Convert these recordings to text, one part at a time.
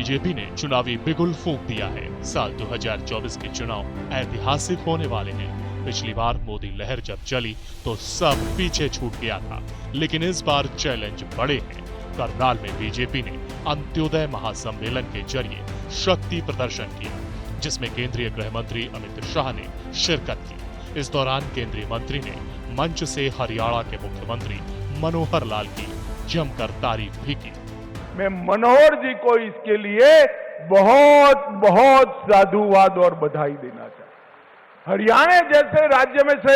BJP ने चुनावी बिगुल फूंक दिया है। साल 2024 के चुनाव ऐतिहासिक होने वाले हैं। पिछली बार मोदी लहर जब चली तो सब पीछे छूट गया था, लेकिन इस बार चैलेंज बड़े हैं। करनाल में बीजेपी ने अंत्योदय महासम्मेलन के जरिए शक्ति प्रदर्शन किया, जिसमें केंद्रीय गृह मंत्री अमित शाह ने शिरकत की। इस दौरान केंद्रीय मंत्री ने मंच से हरियाणा के मुख्यमंत्री मनोहर लाल की जमकर तारीफ भी की। मैं मनोहर जी को इसके लिए बहुत बहुत साधुवाद और बधाई देना चाहता हूं। हरियाणा जैसे राज्य में से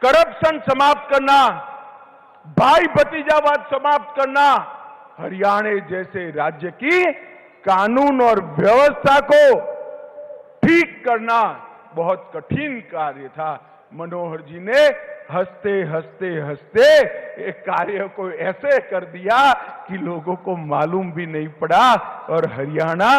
करप्शन समाप्त करना, भाई भतीजावाद समाप्त करना, हरियाणा जैसे राज्य की कानून और व्यवस्था को ठीक करना बहुत कठिन कार्य था। मनोहर जी ने हंसते हंसते हंसते एक कार्य को ऐसे कर दिया कि लोगों को मालूम भी नहीं पड़ा। और हरियाणा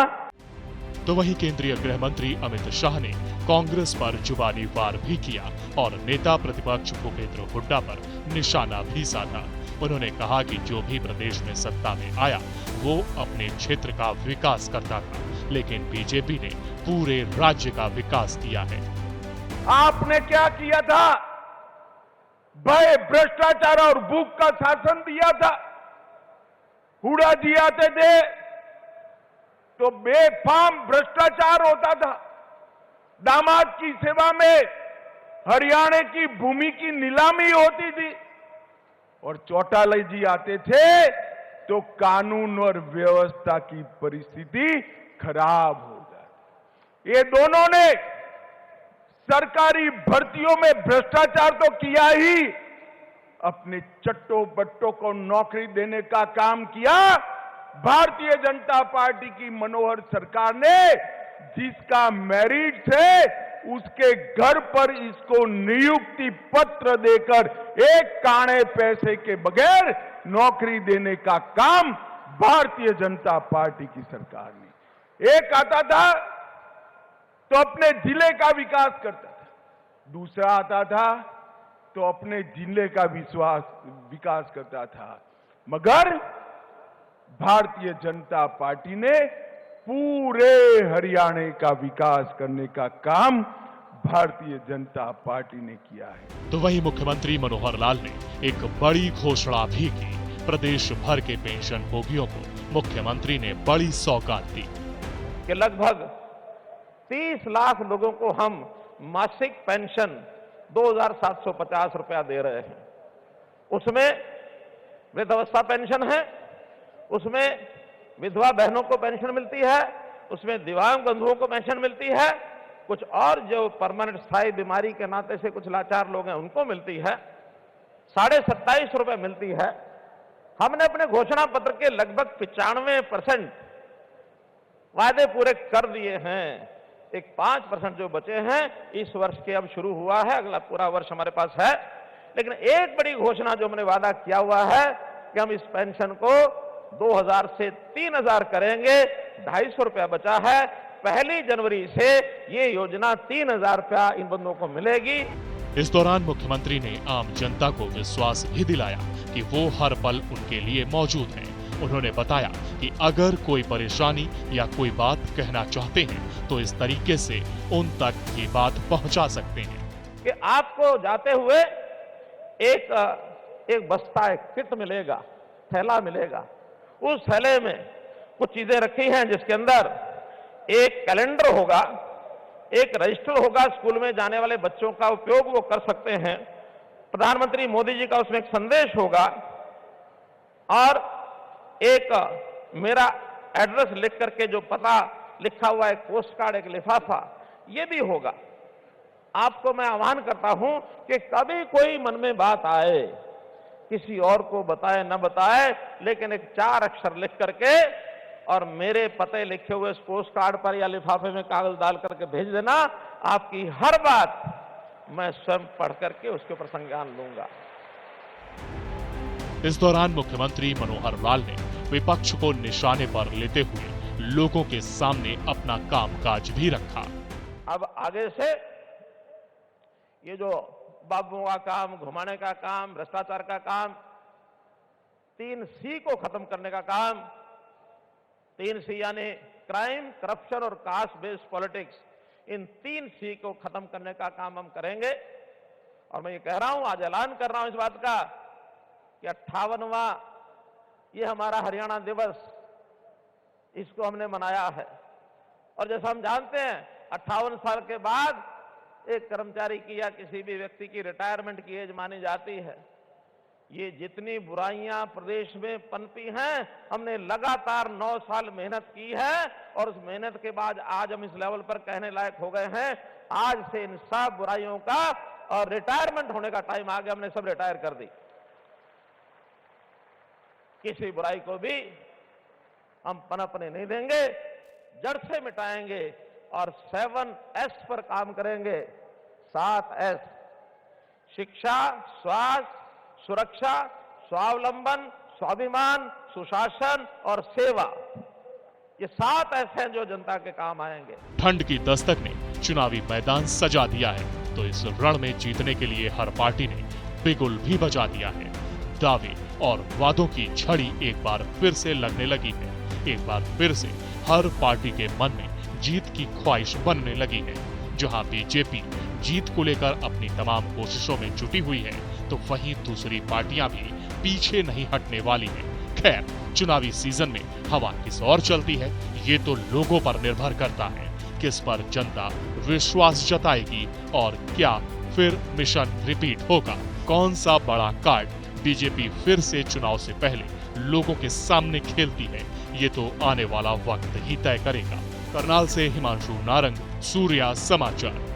तो वहीं केंद्रीय गृह मंत्री अमित शाह ने कांग्रेस पर जुबानी वार भी किया और नेता प्रतिपक्ष भूपेंद्र हुड्डा पर निशाना भी साधा। उन्होंने कहा कि जो भी प्रदेश में सत्ता में आया वो अपने क्षेत्र का विकास करता था, लेकिन बीजेपी ने पूरे राज्य का विकास किया है। आपने क्या किया था? भय, भ्रष्टाचार और भूख का शासन दिया था। हुड्डा जी आते थे तो बेफाम भ्रष्टाचार होता था। दामाद की सेवा में हरियाणा की भूमि की नीलामी होती थी और चौटाला जी आते थे तो कानून और व्यवस्था की परिस्थिति खराब हो जाती। ये दोनों ने सरकारी भर्तियों में भ्रष्टाचार तो किया ही, अपने चट्टो बट्टों को नौकरी देने का काम किया। भारतीय जनता पार्टी की मनोहर सरकार ने जिसका मेरिट है उसके घर पर इसको नियुक्ति पत्र देकर एक काणे पैसे के बगैर नौकरी देने का काम भारतीय जनता पार्टी की सरकार ने। एक आता था तो अपने जिले का विकास करता था, दूसरा आता था तो अपने जिले का विकास करता था। मगर भारतीय जनता पार्टी ने पूरे हरियाणा का विकास करने का काम भारतीय जनता पार्टी ने किया है। तो वहीं मुख्यमंत्री मनोहर लाल ने एक बड़ी घोषणा भी की। प्रदेश भर के पेंशन भोगियों को मुख्यमंत्री ने बड़ी सौगात दी कि लगभग 30 लाख लोगों को हम मासिक पेंशन 2,750 रुपया दे रहे हैं। उसमें वृद्धावस्था पेंशन है, उसमें विधवा बहनों को पेंशन मिलती है, उसमें दिव्यांग बंधुओं को पेंशन मिलती है, कुछ और जो परमानेंट स्थायी बीमारी के नाते से कुछ लाचार लोग हैं उनको मिलती है, 27.5 रुपए मिलती है। हमने अपने घोषणा पत्र के लगभग 95% वायदे पूरे कर दिए हैं। एक 5% जो बचे हैं इस वर्ष के अब शुरू हुआ है, अगला पूरा वर्ष हमारे पास है। लेकिन एक बड़ी घोषणा जो हमने वादा किया हुआ है कि हम इस पेंशन को 2,000 से 3,000 करेंगे। 250 रुपया बचा है। 1 जनवरी से ये योजना 3,000 रुपया इन बंदों को मिलेगी। इस दौरान मुख्यमंत्री ने आम जनता को विश्वास भी दिलाया कि वो हर पल उनके लिए मौजूद हैं। उन्होंने बताया कि अगर कोई परेशानी या कोई बात कहना चाहते हैं तो इस तरीके से उन तक ये बात पहुंचा सकते हैं कि आपको जाते हुए एक बस्ता, एक किट मिलेगा, थैला मिलेगा। उस थैले में कुछ चीजें रखी हैं जिसके अंदर एक कैलेंडर होगा, एक रजिस्टर होगा, स्कूल में जाने वाले बच्चों का उपयोग वो कर सकते हैं। प्रधानमंत्री मोदी जी का उसमें एक संदेश होगा और एक मेरा एड्रेस लिख करके जो पता लिखा हुआ है, पोस्ट कार्ड, एक लिफाफा, ये भी होगा। आपको मैं आह्वान करता हूं कि कभी कोई मन में बात आए, किसी और को बताए न बताए, लेकिन एक 4 अक्षर लिख करके और मेरे पते लिखे हुए इस पोस्ट कार्ड पर या लिफाफे में कागज डाल करके भेज देना। आपकी हर बात मैं स्वयं पढ़ करके उसके ऊपर संज्ञान लूंगा। इस दौरान मुख्यमंत्री मनोहर लाल ने विपक्ष को निशाने पर लेते हुए लोगों के सामने अपना कामकाज भी रखा। अब आगे से ये जो बाबुओं का काम, घुमाने का काम, भ्रष्टाचार का काम, 3C को खत्म करने का काम, 3 सी यानी क्राइम, करप्शन और कास्ट बेस्ड पॉलिटिक्स, इन 3 सी को खत्म करने का काम हम करेंगे। और मैं ये कह रहा हूं, आज ऐलान कर रहा हूं इस बात का कि 58वां ये हमारा हरियाणा दिवस, इसको हमने मनाया है। और जैसा हम जानते हैं 58 साल के बाद एक कर्मचारी की या किसी भी व्यक्ति की रिटायरमेंट की एज मानी जाती है। ये जितनी बुराइयां प्रदेश में पनपी हैं, हमने लगातार 9 साल मेहनत की है और उस मेहनत के बाद आज हम इस लेवल पर कहने लायक हो गए हैं। आज से इन सब बुराइयों का और रिटायरमेंट होने का टाइम आ गया, हमने सब रिटायर कर दी। किसी बुराई को भी हम पनपने नहीं देंगे, जड़ से मिटाएंगे और 7S पर काम करेंगे। 7S, शिक्षा, स्वास्थ्य, सुरक्षा, स्वावलंबन, स्वाभिमान, सुशासन और सेवा, ये 7S हैं जो जनता के काम आएंगे। ठंड की दस्तक ने चुनावी मैदान सजा दिया है, तो इस रण में जीतने के लिए हर पार्टी ने बिगुल भी बजा दिया है। दावे और वादों की झड़ी एक बार फिर से लगने लगी है। एक बार फिर से हर पार्टी के मन में जीत की ख्वाहिश बनने लगी है। जहां बीजेपी जीत को लेकर अपनी तमाम कोशिशों में जुटी हुई है, तो वहीं दूसरी पार्टियां भी पीछे नहीं हटने वाली हैं। खैर, चुनावी सीजन में हवा किस ओर चलती है, ये तो लोगों पर निर्भर करता है। किस पर जनता विश्वास जताएगी और क्या फिर मिशन रिपीट होगा? कौन सा बड़ा कार्ड बीजेपी फिर से चुनाव से पहले लोगों के सामने खेलती है, ये तो आने वाला वक्त ही तय करेगा। करनाल से हिमांशु नारंग, सूर्या समाचार।